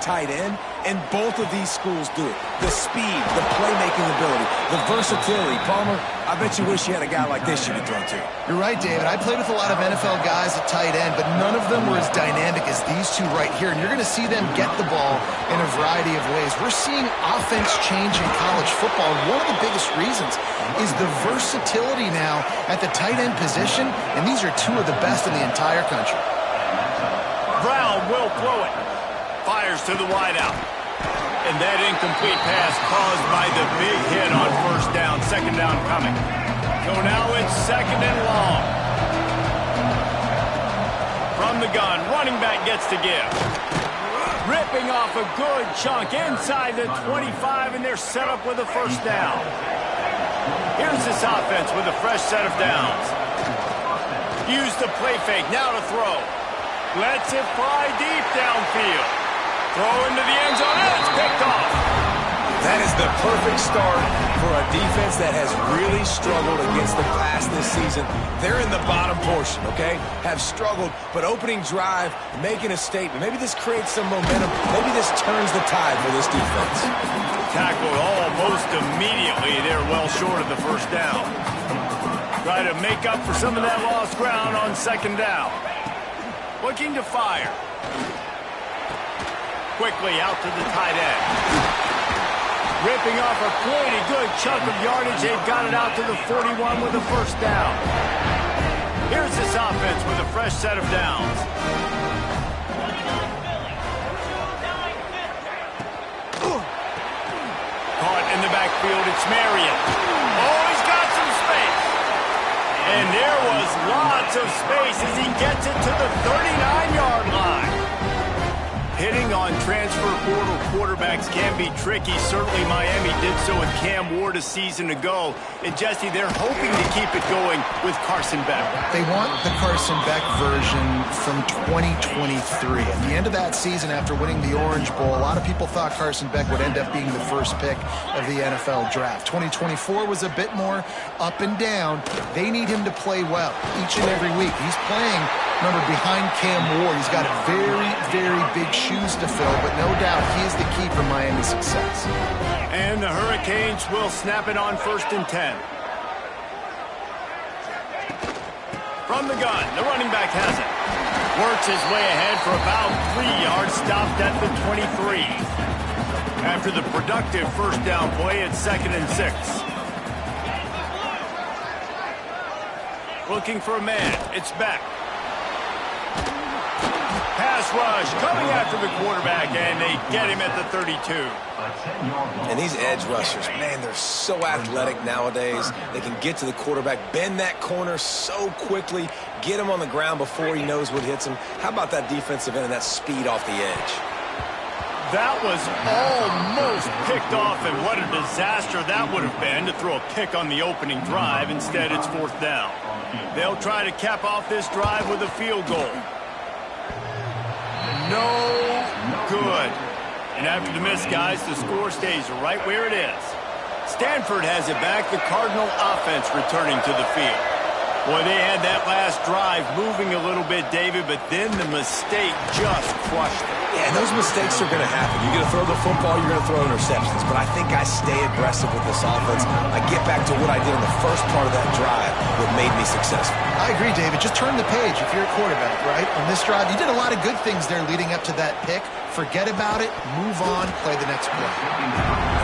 tight end, and both of these schools do it. The speed, the playmaking ability, the versatility. Palmer, I bet you wish you had a guy like this you could throw to. You're right, David. I played with a lot of NFL guys at tight end, but none of them were as dynamic as these two right here. And you're going to see them get the ball in a variety of ways. We're seeing offense change in college football. And one of the biggest reasons is the versatility now at the tight end position. And these are two of the best in the entire country. Brown will throw it. Fires to the wideout. And that incomplete pass caused by the big hit on first down. Second down coming. So now it's second and long. From the gun, running back gets to give. Ripping off a good chunk inside the 25, and they're set up with a first down. Here's this offense with a fresh set of downs. Use the play fake, now to throw. Lets it fly deep downfield. Throw into the end zone, and it's picked off. That is the perfect start for a defense that has really struggled against the pass this season. They're in the bottom portion, okay? Have struggled, but opening drive, making a statement. Maybe this creates some momentum. Maybe this turns the tide for this defense. Tackled almost immediately. They're well short of the first down. Try to make up for some of that lost ground on second down. Looking to fire. Quickly out to the tight end. Ripping off a pretty good chunk of yardage. They've got it out to the 41 with a first down. Here's this offense with a fresh set of downs. Caught in the backfield, it's Marion. Oh, he's got some space. And there was lots of space as he gets it to the 39-yard line. Hitting on transfer portal quarterbacks can be tricky. Certainly Miami did so with Cam Ward a season ago. And Jesse, they're hoping to keep it going with Carson Beck. They want the Carson Beck version from 2023. At the end of that season, after winning the Orange Bowl, a lot of people thought Carson Beck would end up being the first pick of the NFL draft. 2024 was a bit more up and down. They need him to play well each and every week. He's playing, remember, behind Cam Ward. He's got very, very big shoes to fill, but no doubt he is the key for Miami's success. And the Hurricanes will snap it on 1st and 10. From the gun, the running back has it. Works his way ahead for about 3 yards, stopped at the 23. After the productive first down play, it's 2nd and 6. Looking for a man, it's Beck. Pass rush coming after the quarterback, and they get him at the 32. And these edge rushers, man, they're so athletic nowadays. They can get to the quarterback, bend that corner so quickly, get him on the ground before he knows what hits him. How about that defensive end and that speed off the edge? That was almost picked off, and what a disaster that would have been to throw a pick on the opening drive. Instead, it's 4th down. They'll try to cap off this drive with a field goal. No good. And after the miss, guys, the score stays right where it is. Stanford has it back. The Cardinal offense returning to the field. Boy, they had that last drive moving a little bit, David, but then the mistake just crushed them. Yeah, and those mistakes are going to happen. You're going to throw the football, you're going to throw interceptions. But I think I stay aggressive with this offense. I get back to what I did in the first part of that drive that made me successful. I agree, David. Just turn the page if you're a quarterback, right? On this drive, you did a lot of good things there leading up to that pick. Forget about it, move on, play the next play.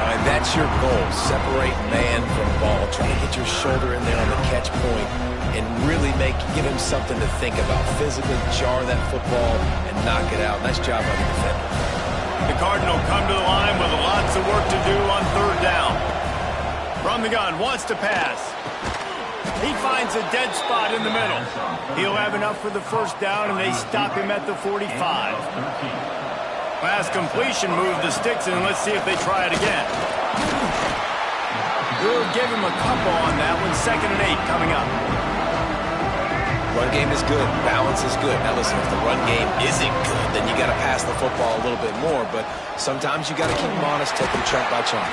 And that's your goal. Separate man from ball. Try to get your shoulder in there on the catch point and really give him something to think about. Physically jar that football and knock it out. Nice job by the defender. The Cardinal come to the line with lots of work to do on 3rd down. From the gun, wants to pass. He finds a dead spot in the middle. He'll have enough for the first down, and they stop him at the 45. Pass completion, move the sticks, and let's see if they try it again. We'll give him a couple on that one. 2nd and 8 coming up. Run game is good. Balance is good. Now listen, if the run game isn't good, then you got to pass the football a little bit more. But sometimes you got to keep them honest, take them chunk by chunk.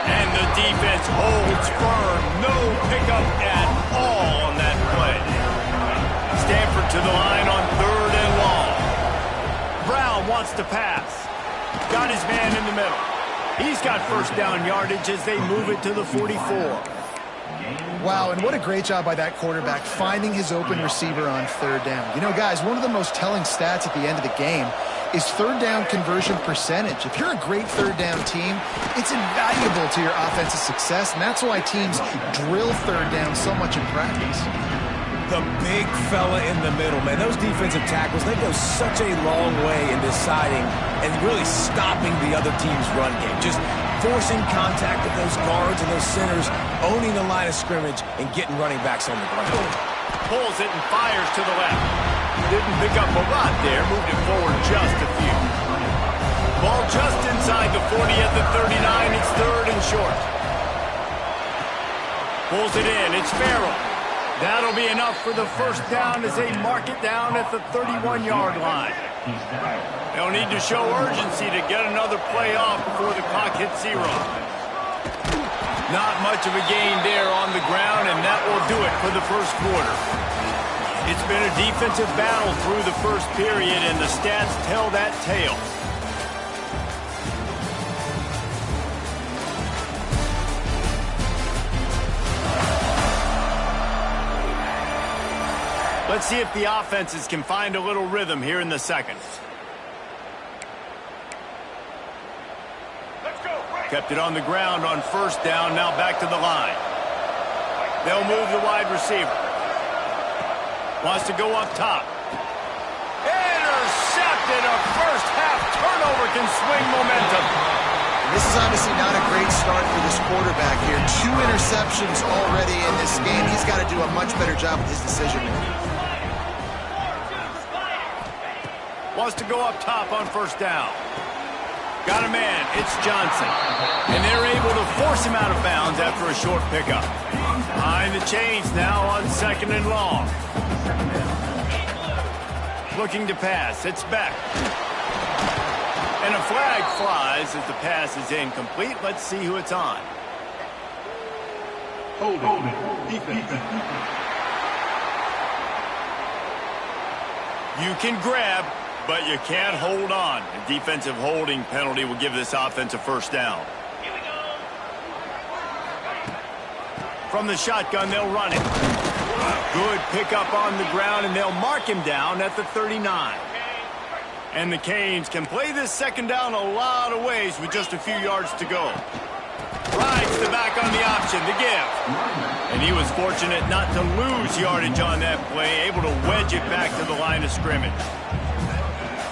And the defense holds firm. No pickup at all on that play. Stanford to the line on 3rd and long. Brown wants to pass. got his man in the middle. He's got first down yardage as they move it to the 44. Wow, and what a great job by that quarterback finding his open receiver on third down. You know, guys, one of the most telling stats at the end of the game is third down conversion percentage. If you're a great third down team, it's invaluable to your offensive success, and that's why teams drill third down so much in practice. The big fella in the middle, man. Those defensive tackles, they go such a long way in deciding and really stopping the other team's run game. Just forcing contact with those guards and those centers, owning the line of scrimmage, and getting running backs on the ground. Pulls it and fires to the left. Didn't pick up a lot there, moved it forward just a few. Ball just inside the 40 at the 39. It's third and short. Pulls it in. It's Farrell. That'll be enough for the first down as they mark it down at the 31-yard line. They'll need to show urgency to get another play off before the clock hits 0. Not much of a gain there on the ground, and that will do it for the first quarter. It's been a defensive battle through the first period, and the stats tell that tale. Let's see if the offenses can find a little rhythm here in the second. Kept it on the ground on first down, now back to the line. They'll move the wide receiver. Wants to go up top. Intercepted. A first half turnover can swing momentum. This is obviously not a great start for this quarterback here. 2 interceptions already in this game. He's got to do a much better job with his decision-making. Wants to go up top on first down. Got a man. It's Johnson. And they're able to force him out of bounds after a short pickup. Behind the chains now on second and long. Looking to pass. It's Beck. And a flag flies as the pass is incomplete. Let's see who it's on. You can grab, but you can't hold on. A defensive holding penalty will give this offense a first down. From the shotgun, they'll run it. Good pickup on the ground, and they'll mark him down at the 39. And the Canes can play this second down a lot of ways with just a few yards to go. Rides the back on the option, the give. And he was fortunate not to lose yardage on that play, able to wedge it back to the line of scrimmage.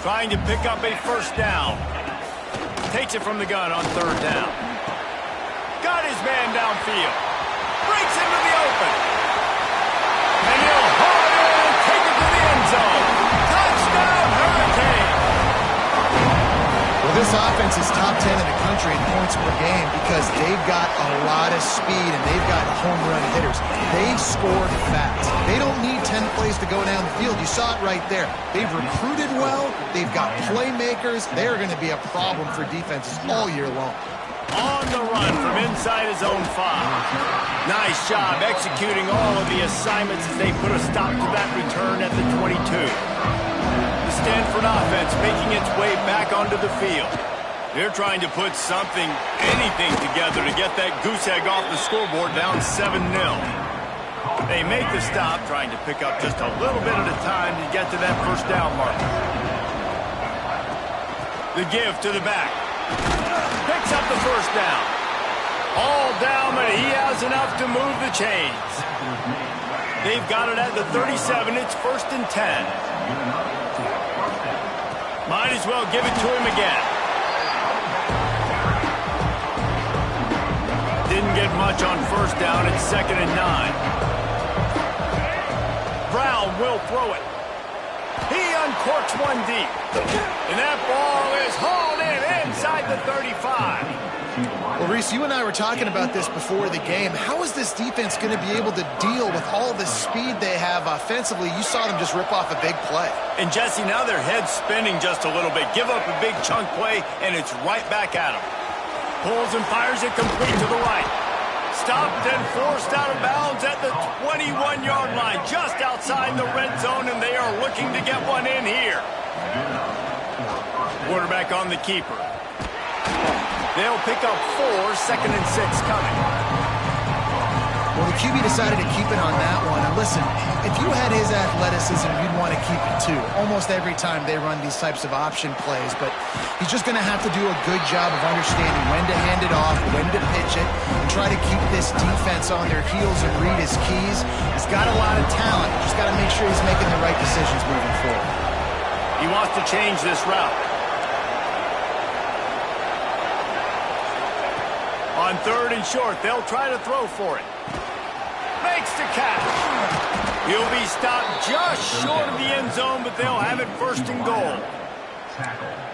Trying to pick up a first down. Takes it from the gun on third down. Got his man downfield. Breaks into the open. And he'll haul it in and take it to the end zone. Touchdown, Hurricane! Well, this offense is top 10 in the country in points per game because they've got a lot of speed and they've got home run hitters. They score fast. They don't need 10 plays to go down the field. You saw it right there. They've recruited well. They've got playmakers. They're going to be a problem for defenses all year long. On the run from inside his own 5. Nice job executing all of the assignments as they put a stop to that return at the 22. The Stanford offense making its way back onto the field. They're trying to put something, anything together to get that goose egg off the scoreboard down 7-0. They make the stop, trying to pick up just a little bit at a time to get to that first down marker. The give to the back. Picks up the first down. All down, but he has enough to move the chains. They've got it at the 37. It's first and 10. Might as well give it to him again. Didn't get much on first down. It's second and 9. Brown will throw it. He uncorks one deep. And that ball is hauled in inside the 35. Well, Reese, you and I were talking about this before the game. How is this defense going to be able to deal with all the speed they have offensively? You saw them just rip off a big play. And, Jesse, now their head's spinning just a little bit. Give up a big chunk play, and it's right back at them. Pulls and fires it complete to the right. Stopped and forced out of bounds at the 21-yard line, just outside the red zone, and they are looking to get one in here. Quarterback on the keeper. They'll pick up 4, 2nd and 6 coming. Well, the QB decided to keep it on that one. And listen, if you had his athleticism, you'd want to keep it too. Almost every time they run these types of option plays. But he's just going to have to do a good job of understanding when to hand it off, when to pitch it, and try to keep this defense on their heels and read his keys. He's got a lot of talent. Just got to make sure he's making the right decisions moving forward. He wants to change this route. On 3rd and short, they'll try to throw for it. Makes the catch. He'll be stopped just short of the end zone, but they'll have it 1st and goal.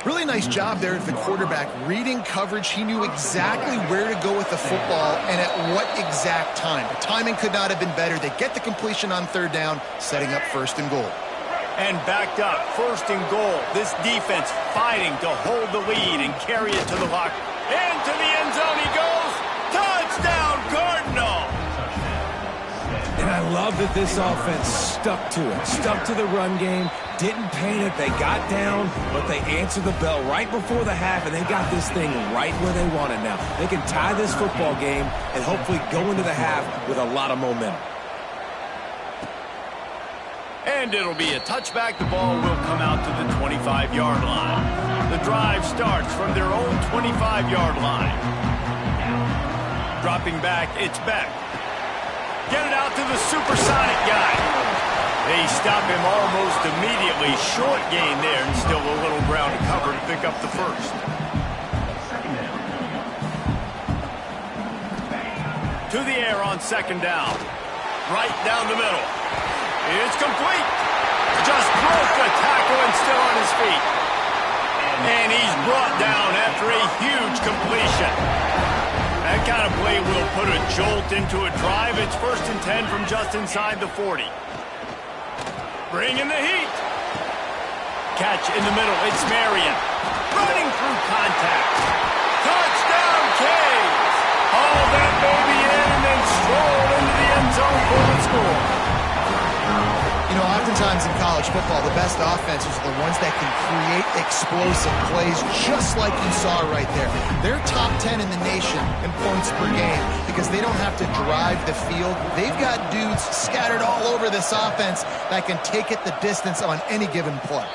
Really nice job there of the quarterback. Reading coverage, he knew exactly where to go with the football and at what exact time. The timing could not have been better. They get the completion on 3rd down, setting up 1st and goal. And backed up, 1st and goal. This defense fighting to hold the lead and carry it to the locker. Into the end zone he goes. Touchdown, Cardinal. And I love that this offense stuck to it, stuck to the run game, didn't paint it. They got down, but they answered the bell right before the half, and they got this thing right where they want it now. They can tie this football game and hopefully go into the half with a lot of momentum. And it'll be a touchback. The ball will come out to the 25-yard line. The drive starts from their own 25-yard line. Dropping back, it's Beck. Get it out to the supersonic guy. They stop him almost immediately. Short gain there and still a little ground to cover to pick up the 1st. To the air on 2nd down. Right down the middle. It's complete. Just broke the tackle and still on his feet. And he's brought down after a huge completion. That kind of play will put a jolt into a drive. It's 1st and 10 from just inside the 40. Bringing the heat. Catch in the middle. It's Marion. Running through contact. Touchdown, Canes. Haul that baby in and then stroll into the end zone for the score. You know, oftentimes in college football, the best offenses are the ones that can create explosive plays, just like you saw right there. They're top 10 in the nation in points per game because they don't have to drive the field. They've got dudes scattered all over this offense that can take it the distance on any given play.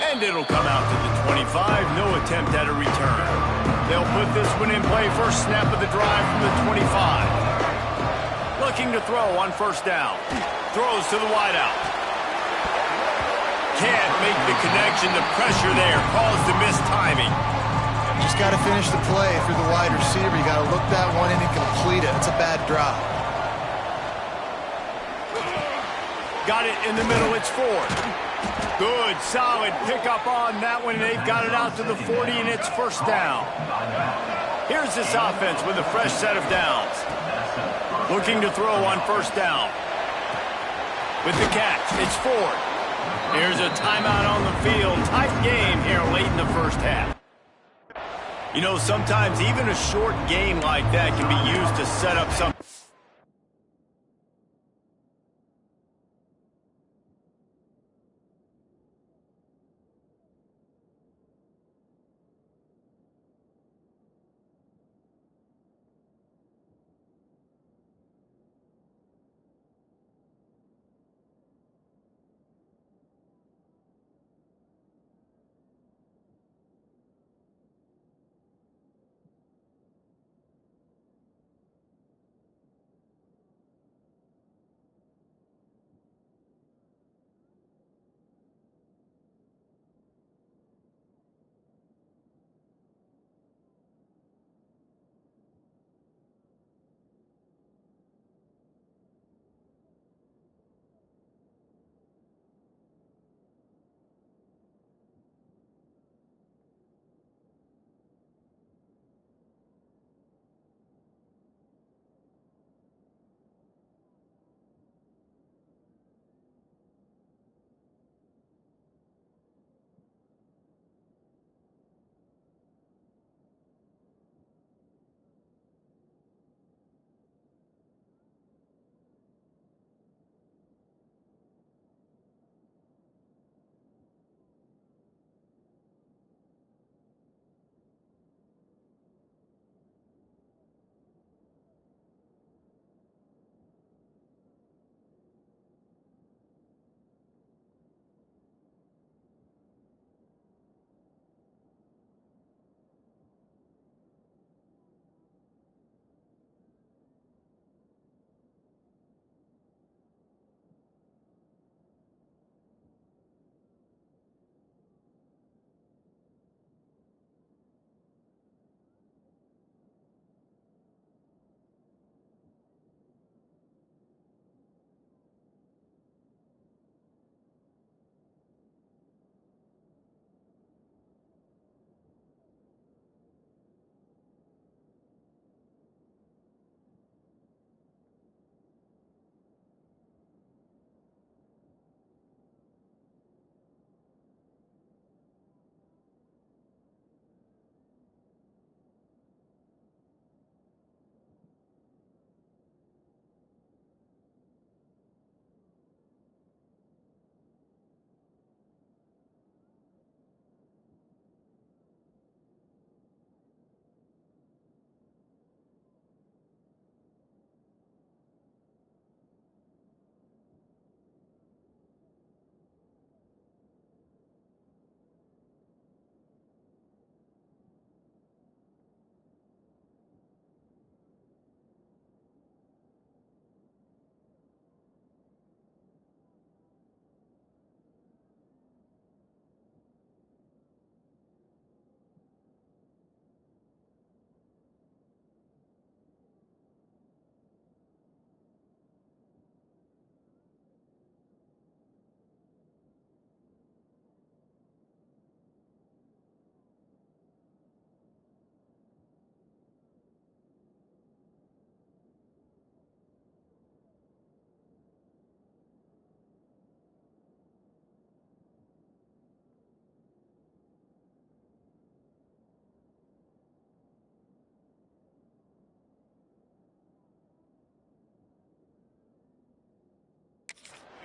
And it'll come out to the 25. No attempt at a return. They'll put this one in play. First snap of the drive from the 25. Looking to throw on 1st down. Throws to the wideout. Can't make the connection. The pressure there caused the missed timing. Just got to finish the play. If you're the wide receiver, you got to look that one in and complete it. It's a bad drop. Got it in the middle. It's 4. Good, solid pickup on that one. They've got it out to the 40, and it's 1st down. Here's this offense with a fresh set of downs. Looking to throw on 1st down. With the catch, it's Ford. Here's a timeout on the field. Tight game here late in the 1st half. You know, sometimes even a short game like that can be used to set up some...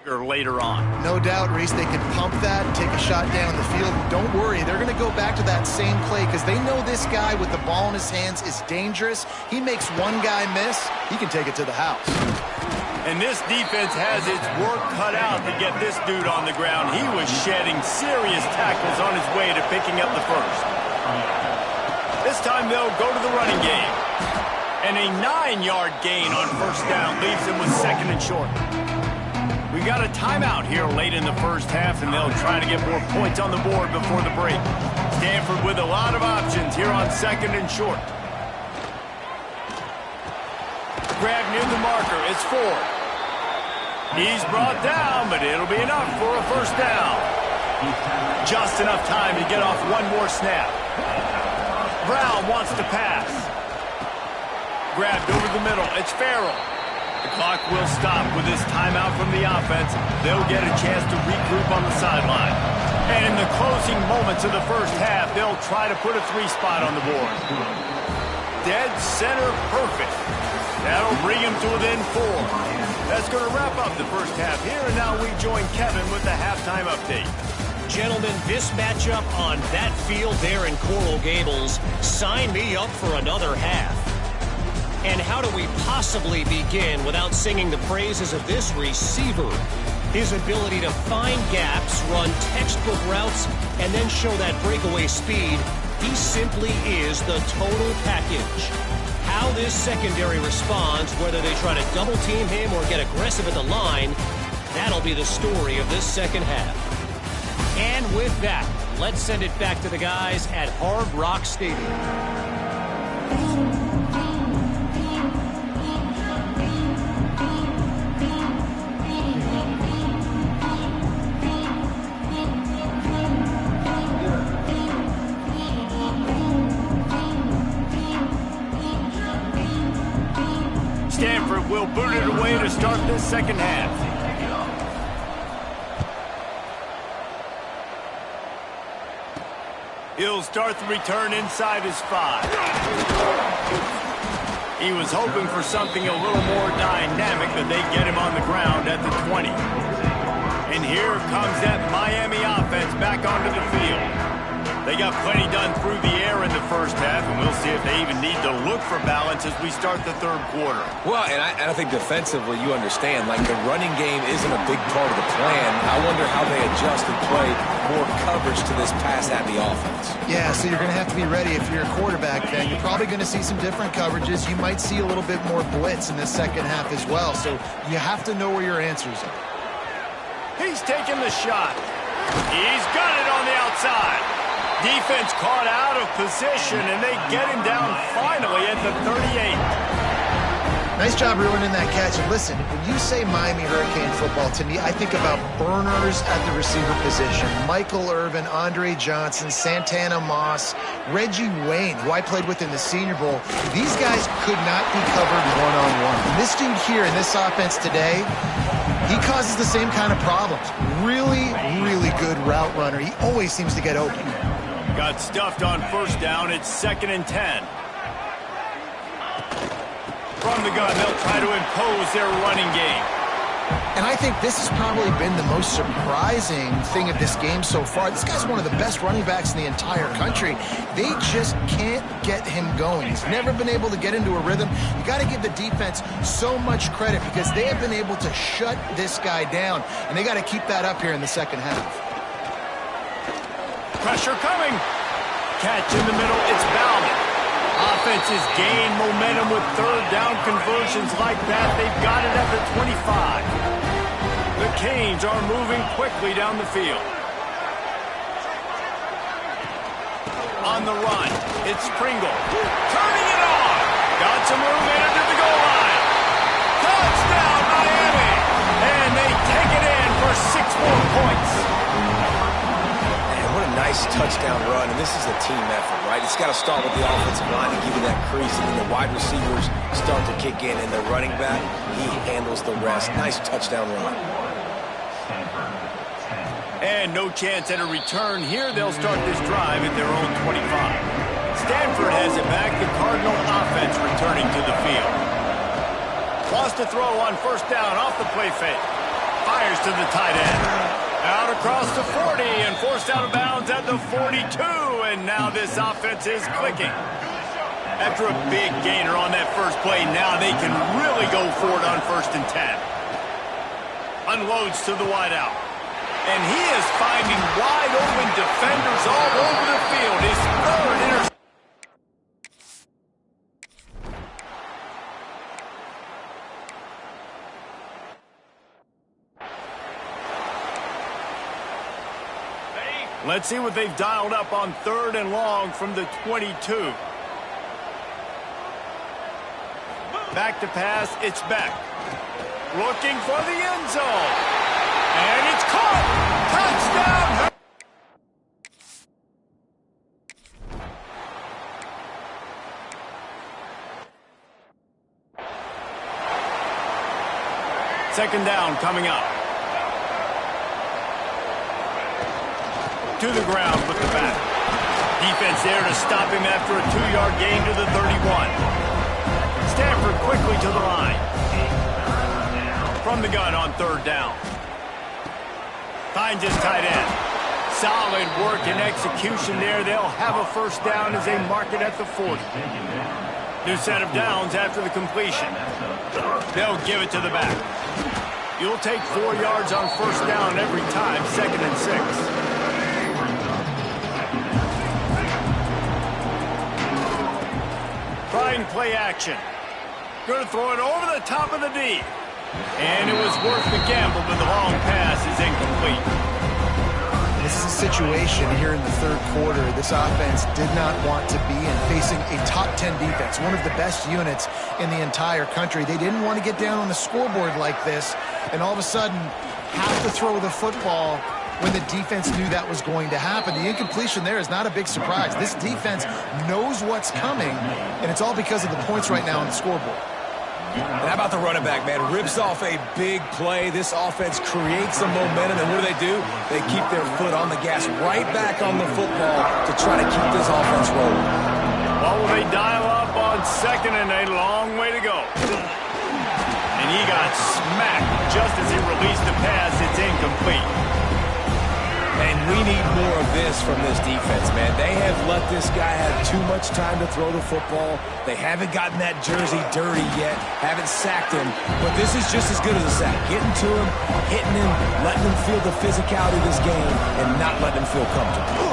Or later on. No doubt, Reese, they can pump that and take a shot down the field. Don't worry, they're going to go back to that same play because they know this guy with the ball in his hands is dangerous. He makes one guy miss, he can take it to the house. And this defense has its work cut out to get this dude on the ground. He was shedding serious tackles on his way to picking up the first. This time they'll go to the running game. And a 9-yard gain on first down leaves them with second and short. We got a timeout here late in the first half, and they'll try to get more points on the board before the break. Stanford with a lot of options here on second and short. Grab near the marker. It's Ford. He's brought down, but it'll be enough for a first down. Just enough time to get off one more snap. Brown wants to pass. Grabbed over the middle. It's Farrell. The clock will stop with this timeout from the offense. They'll get a chance to regroup on the sideline. And in the closing moments of the first half, they'll try to put a 3-spot on the board. Dead center perfect. That'll bring him to within 4. That's going to wrap up the first half here, and now we join Kevin with the halftime update. Gentlemen, this matchup on that field there in Coral Gables, sign me up for another half. And how do we possibly begin without singing the praises of this receiver? His ability to find gaps, run textbook routes, and then show that breakaway speed. He simply is the total package. How this secondary responds, whether they try to double team him or get aggressive at the line, that'll be the story of this second half. And with that, let's send it back to the guys at Hard Rock Stadium. Stanford will boot it away to start this second half. He'll start the return inside his 5. He was hoping for something a little more dynamic, but they get him on the ground at the 20. And here comes that Miami offense back onto the field. They got plenty done through the air in the first half, and we'll see if they even need to look for balance as we start the third quarter. Well, and I think defensively you understand, like the running game isn't a big part of the plan. I wonder how they adjust and play more coverage to this pass-happy offense. Yeah, so you're going to have to be ready if you're a quarterback then. You're probably going to see some different coverages. You might see a little bit more blitz in the second half as well, so you have to know where your answers are. He's taking the shot. He's got it on the outside. Defense caught out of position, and they get him down finally at the 38. Nice job ruining that catch. And listen, when you say Miami Hurricane football, to me, I think about burners at the receiver position. Michael Irvin, Andre Johnson, Santana Moss, Reggie Wayne, who I played with in the Senior Bowl. These guys could not be covered one-on-one. And this dude here in this offense today, he causes the same kind of problems. Really, really good route runner. He always seems to get open. Got stuffed on first down. It's 2nd and 10. From the gun, they'll try to impose their running game. And I think this has probably been the most surprising thing of this game so far. This guy's one of the best running backs in the entire country. They just can't get him going. He's never been able to get into a rhythm. You got to give the defense so much credit because they have been able to shut this guy down, and they got to keep that up here in the second half. Pressure coming. Catch in the middle. It's Bauman. Offenses gain momentum with third down conversions like that. They've got it at the 25. The Canes are moving quickly down the field. On the run, it's Pringle. Turning it on. Got some room into the goal line. Touchdown, Miami. And they take it in for 6 more points. What a nice touchdown run, and this is a team effort, right? It's got to start with the offensive line to give you that crease, and then the wide receivers start to kick in, and the running back, he handles the rest. Nice touchdown run. And no chance at a return here. They'll start this drive at their own 25. Stanford has it back. The Cardinal offense returning to the field. Lost a throw on first down off the play fake. Fires to to the tight end. Out across the 40 and forced out of bounds at the 42. And now this offense is clicking. After a big gainer on that first play, now they can really go for it on 1st and 10. Unloads to the wideout. And he is finding wide open defenders all over the field. His 3rd interception. Let's see what they've dialed up on 3rd and long from the 22. Back to pass, it's Beck. Looking for the end zone. And it's caught. Touchdown. Second down coming up. To the ground with the back. Defense there to stop him after a 2-yard gain to the 31. Stanford quickly to the line. From the gun on 3rd down. Finds his tight end. Solid work and execution there. They'll have a 1st down as they mark it at the 40. New set of downs after the completion. They'll give it to the back. You'll take 4 yards on 1st down every time, 2nd and 6. Trying play action. Going to throw it over the top of the D. And it was worth the gamble, but the long pass is incomplete. This is a situation here in the 3rd quarter this offense did not want to be in, facing a top 10 defense, one of the best units in the entire country. They didn't want to get down on the scoreboard like this and all of a sudden have to throw the football when the defense knew that was going to happen. The incompletion there is not a big surprise. This defense knows what's coming, and it's all because of the points right now on the scoreboard. And how about the running back, man? Rips off a big play. This offense creates some momentum, and what do? They keep their foot on the gas, right back on the football to try to keep this offense rolling. Well, they dial up on 2nd and a long way to go. And he got smacked just as he released the pass. It's incomplete. And we need more of this from this defense, man. They have let this guy have too much time to throw the football. They haven't gotten that jersey dirty yet, haven't sacked him. But this is just as good as a sack. Getting to him, hitting him, letting him feel the physicality of this game, and not letting him feel comfortable.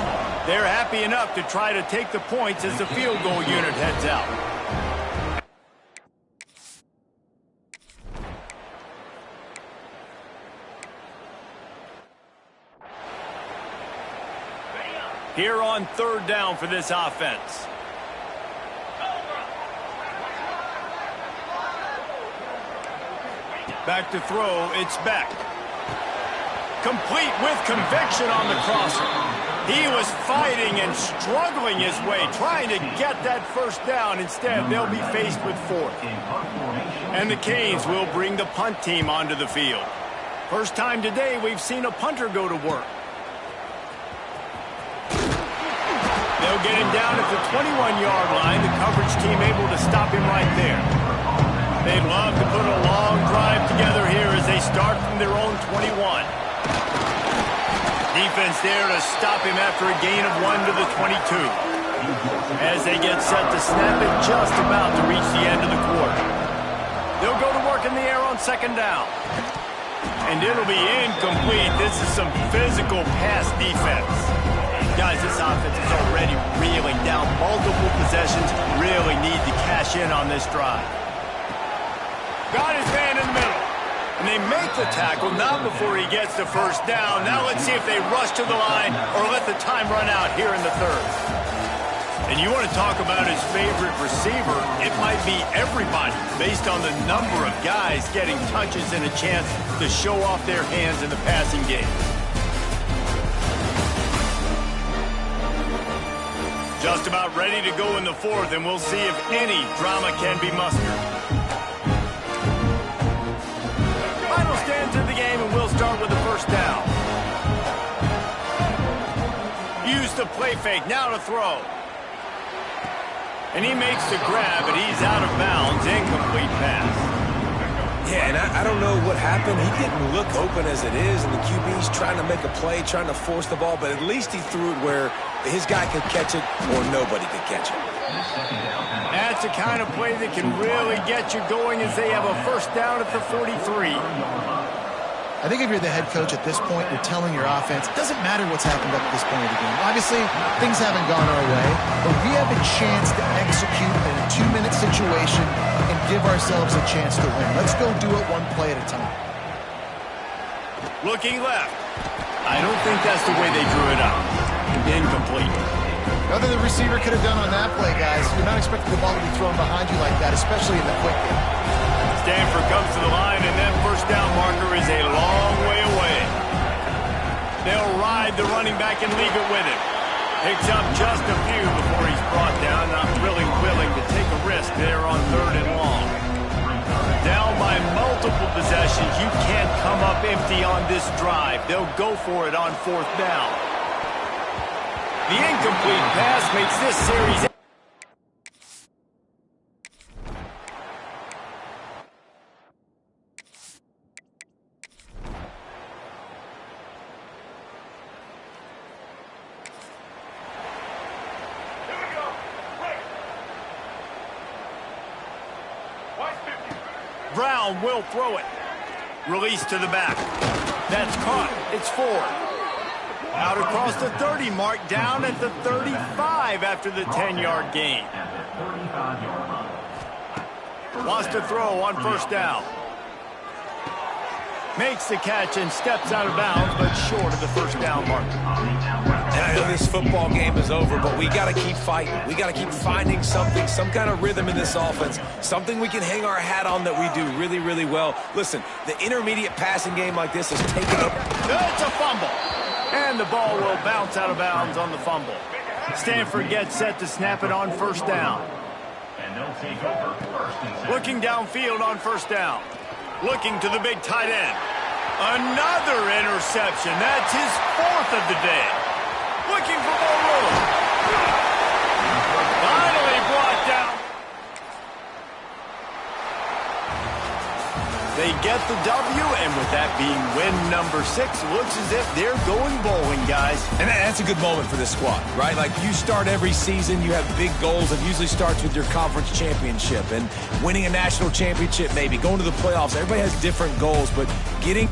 They're happy enough to try to take the points as the field goal unit heads out. Here on 3rd down for this offense. Back to throw, it's Beck. Complete with conviction on the crosser. He was fighting and struggling his way, trying to get that 1st down. Instead, they'll be faced with 4th. And the Canes will bring the punt team onto the field. First time today we've seen a punter go to work. They'll get him down at the 21-yard line. The coverage team able to stop him right there. They'd love to put a long drive together here as they start from their own 21. Defense there to stop him after a gain of 1 to the 22. As they get set to snap it, just about to reach the end of the quarter. They'll go to work in the air on 2nd down. And it'll be incomplete. This is some physical pass defense. Guys, this offense is already reeling down multiple possessions. Really need to cash in on this drive. Got his man in the middle. And they make the tackle, not before he gets the 1st down. Now let's see if they rush to the line or let the time run out here in the 3rd. And you want to talk about his favorite receiver, it might be everybody based on the number of guys getting touches and a chance to show off their hands in the passing game. Just about ready to go in the 4th, and we'll see if any drama can be mustered. Final stands of the game, and we'll start with the 1st down. Use the play fake, now to throw. And he makes the grab, but he's out of bounds. Incomplete pass. Yeah, and I don't know what happened. He didn't look open as it is, and the QB's trying to make a play, trying to force the ball, but at least he threw it where his guy could catch it or nobody could catch it. That's the kind of play that can really get you going as they have a first down at the 43. I think if you're the head coach at this point, you're telling your offense, it doesn't matter what's happened up to this point of the game. Obviously, things haven't gone our way, but we have a chance to execute in a 2-minute situation and give ourselves a chance to win. Let's go do it one play at a time. Looking left. I don't think that's the way they drew it up. Incomplete. Nothing the receiver could have done on that play, guys. You're not expecting the ball to be thrown behind you like that, especially in the quick game. Stanford comes to the line, and that first down marker is a long way away. They'll ride the running back and leave it with him. Picks up just a few before he's brought down. Not really willing to take a risk there on 3rd and long. Down by multiple possessions. You can't come up empty on this drive. They'll go for it on 4th down. The incomplete pass makes this series... Brown will throw it. Release to the back. That's caught. It's 4. Out across the 30 mark, down at the 35 after the 10-yard gain. Wants to throw on 1st down. Makes the catch and steps out of bounds, but short of the 1st down mark. And I know this football game is over, but we got to keep fighting. We got to keep finding something, some kind of rhythm in this offense, something we can hang our hat on that we do really, really well. Listen, the intermediate passing game like this is taking up. It's a fumble. And the ball will bounce out of bounds on the fumble. Stanford gets set to snap it on 1st down. Looking downfield on 1st down. Looking to the big tight end. Another interception. That's his 4th of the day. Looking for more room. Finally brought down. They get the W, and with that being win number 6, looks as if they're going bowling, guys. And that's a good moment for this squad, right? Like, you start every season, you have big goals. It usually starts with your conference championship and winning a national championship, maybe going to the playoffs. Everybody has different goals, but getting